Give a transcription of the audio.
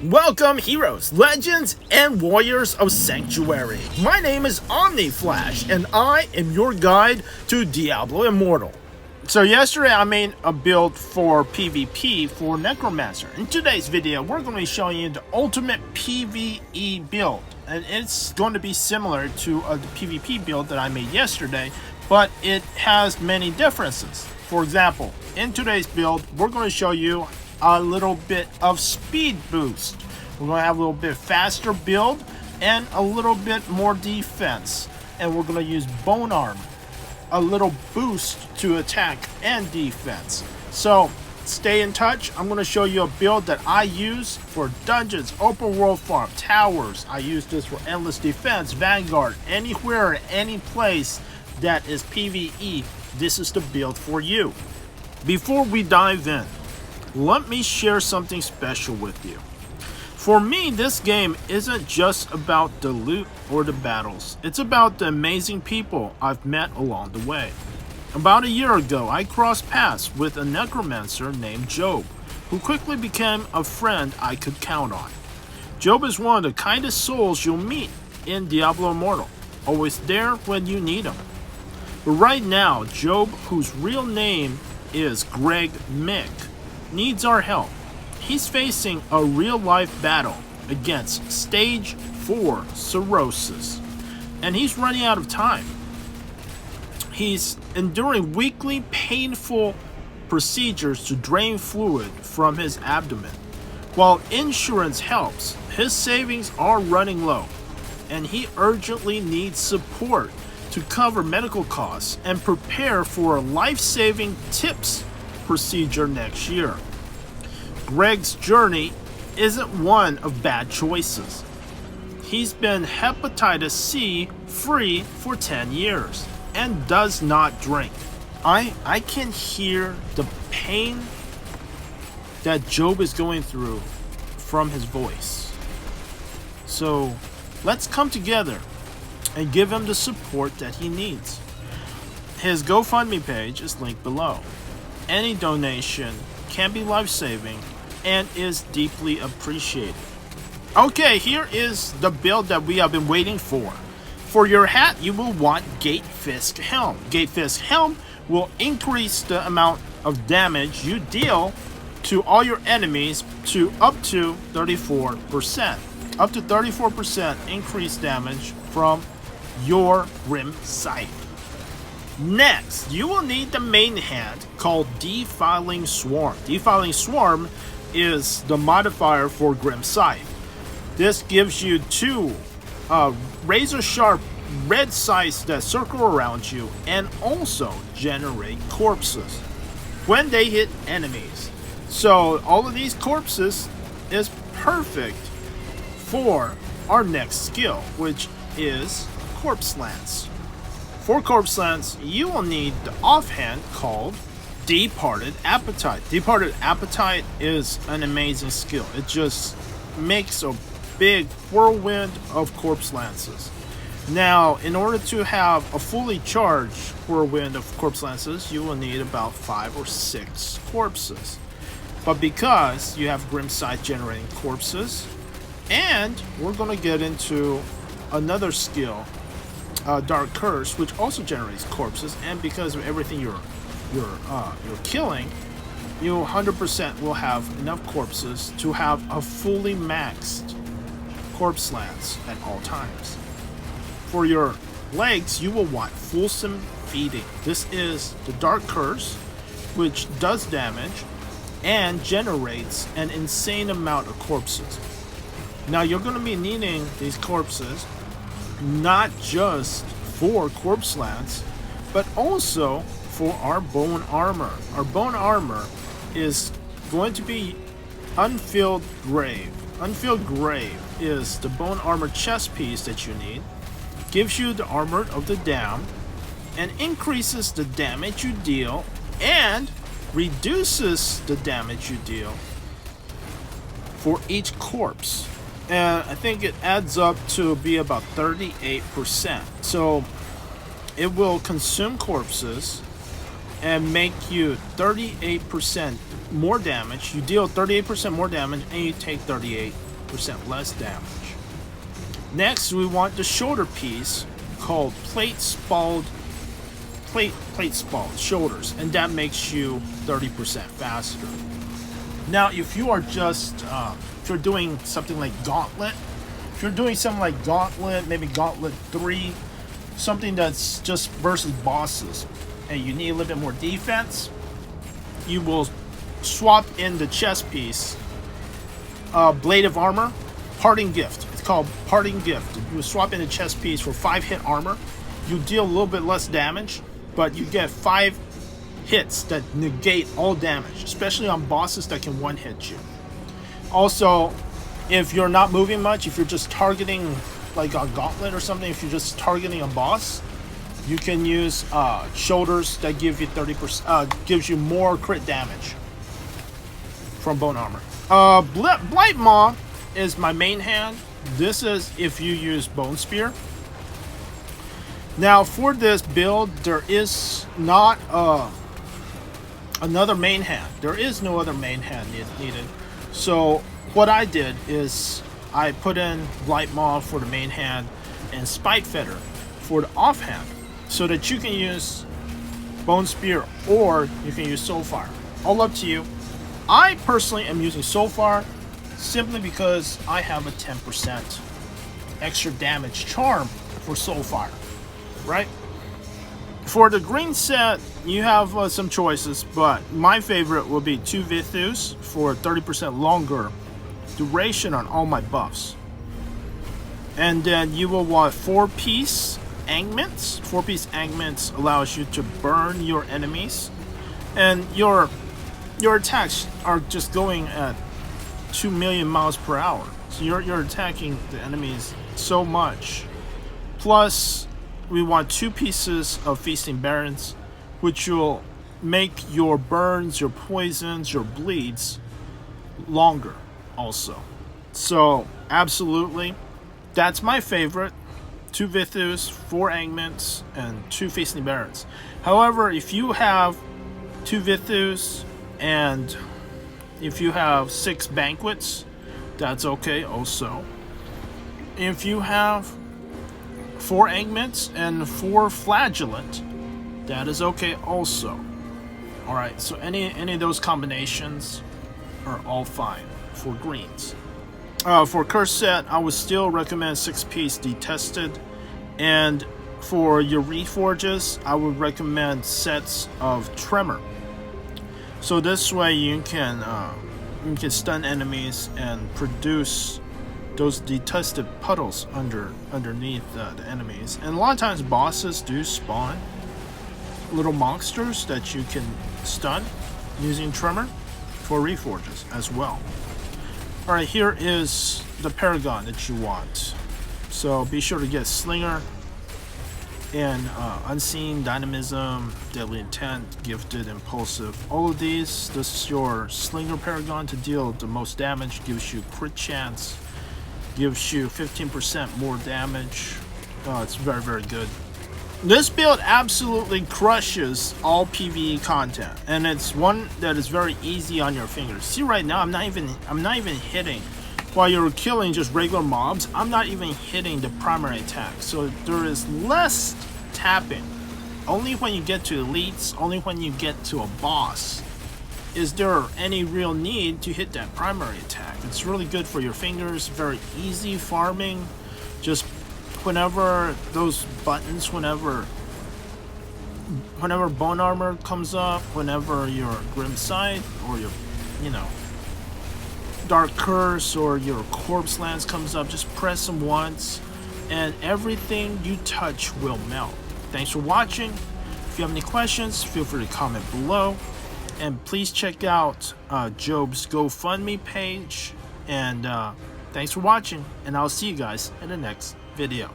Welcome, heroes, legends, and warriors of Sanctuary. My name is Omni and I am your guide to Diablo Immortal. So yesterday I made a build for PvP for Necromancer. In today's video, we're going to be showing you the ultimate PvE build. And it's going to be similar to the PvP build that I made yesterday, but it has many differences. For example, in today's build, we're going to show you a little bit of speed boost. We're going to have a little bit faster build and a little bit more defense. And we're going to use bone arm, a little boost to attack and defense. So stay in touch. I'm going to show you a build that I use for dungeons, open world farm, towers. I use this for endless defense, Vanguard, anywhere, any place that is PvE. This is the build for you. Before we dive in, let me share something special with you. For me, this game isn't just about the loot or the battles. It's about the amazing people I've met along the way. About a year ago, I crossed paths with a necromancer named Job, who quickly became a friend I could count on. Job is one of the kindest souls you'll meet in Diablo Immortal, always there when you need him. But right now, Job, whose real name is Greg Mick, needs our help. He's facing a real-life battle against Stage 4 cirrhosis, and he's running out of time. He's enduring weekly painful procedures to drain fluid from his abdomen. While insurance helps, his savings are running low, and he urgently needs support to cover medical costs and prepare for a life-saving TIPS procedure next year. Greg's journey isn't one of bad choices. He's been hepatitis C free for 10 years and does not drink. I can hear the pain that Job is going through from his voice. So let's come together and give him the support that he needs. His GoFundMe page is linked below. Any donation can be life-saving and is deeply appreciated. Okay, here is the build that we have been waiting for. For your hat, you will want Gatefisk Helm. Gatefisk Helm will increase the amount of damage you deal to all your enemies to up to 34%. Up to 34% increased damage from your Grim Scythe. Next, you will need the main hand called Defiling Swarm. Defiling Swarm is the modifier for Grim Scythe. This gives you two razor-sharp red scythes that circle around you and also generate corpses when they hit enemies. So all of these corpses is perfect for our next skill, which is Corpse Lance. For Corpse Lance, you will need the offhand called Departed Appetite. Departed Appetite is an amazing skill. It just makes a big whirlwind of Corpse Lances. Now, in order to have a fully charged whirlwind of Corpse Lances, you will need about 5 or 6 corpses. But because you have Grim Scythe generating corpses, and we're going to get into another skill, Dark Curse, which also generates corpses, and because of everything you're killing, you 100% will have enough corpses to have a fully maxed Corpse Lance at all times. For your legs, you will want Fulsome Feeding. This is the Dark Curse, which does damage and generates an insane amount of corpses. Now you're going to be needing these corpses not just for Corpse Lance, but also for our bone armor. Our bone armor is going to be Unfilled Grave. Unfilled Grave is the bone armor chest piece that you need. Gives you the Armor of the Damned and increases the damage you deal and reduces the damage you deal for each corpse. And I think it adds up to be about 38%. So it will consume corpses and make you 38% more damage. You deal 38% more damage and you take 38 30% less damage. Next, we want the shoulder piece called plate spalled shoulders, and that makes you 30% faster. Now, if you are just if you're doing something like Gauntlet, maybe Gauntlet 3, something that's just versus bosses, and you need a little bit more defense, you will swap in the chest piece, Blade of Armor, Parting Gift. It's called Parting Gift. You swap in the chest piece for 5 hit armor. You deal a little bit less damage, but you get 5 hits that negate all damage, especially on bosses that can one hit you. Also, if you're not moving much, if you're just targeting like a Gauntlet or something, if you're just targeting a boss, you can use shoulders that give you 30%, gives you more crit damage from bone armor. Blight Maw is my main hand. This is if you use Bone Spear. Now for this build, there is not another main hand. There is no other main hand needed. So what I did is I put in Blight Maw for the main hand and Spike Feather for the offhand, so that you can use Bone Spear or you can use Soulfire. All up to you. I personally am using Soulfire simply because I have a 10% extra damage charm for Soulfire, right? For the green set, you have some choices, but my favorite will be 2 Vithus for 30% longer duration on all my buffs. And then you will want 4-piece Augments. 4-piece Augments allows you to burn your enemies, and your attacks are just going at 2 million miles per hour. So you're attacking the enemies so much. Plus, we want 2 pieces of Feasting Barons, which will make your burns, your poisons, your bleeds longer also. So absolutely, that's my favorite. 2 Vithus, 4 Augments, and 2 Feasting Barons. However, if you have 2 Vithus and if you have 6 Banquets, that's okay also. If you have 4 Augments and 4 Flagellant, that is okay also. Alright, so any of those combinations are all fine for greens. For curse set, I would still recommend 6-piece Detested, and for your reforges, I would recommend sets of Tremor. So this way you can stun enemies and produce those detested puddles underneath the enemies. And a lot of times bosses do spawn little monsters that you can stun using Tremor for reforges as well. Alright, here is the Paragon that you want. So be sure to get Slinger and Unseen, Dynamism, Deadly Intent, Gifted, Impulsive. All of these, this is your Slinger Paragon to deal the most damage, gives you crit chance, gives you 15% more damage. It's very, very good. This build absolutely crushes all PvE content, and it's one that is very easy on your fingers. See, right now I'm not even hitting. While you're killing just regular mobs, I'm not even hitting the primary attack. So there is less tapping. Only when you get to elites, only when you get to a boss, is there any real need to hit that primary attack. It's really good for your fingers, very easy farming. Just whenever those buttons, whenever bone armor comes up, whenever your Grim Sight or your, Dark Curse or your Corpse Lance comes up, just press them once and everything you touch will melt. Thanks for watching. If you have any questions, feel free to comment below, and please check out Job's GoFundMe page. And thanks for watching, and I'll see you guys in the next video.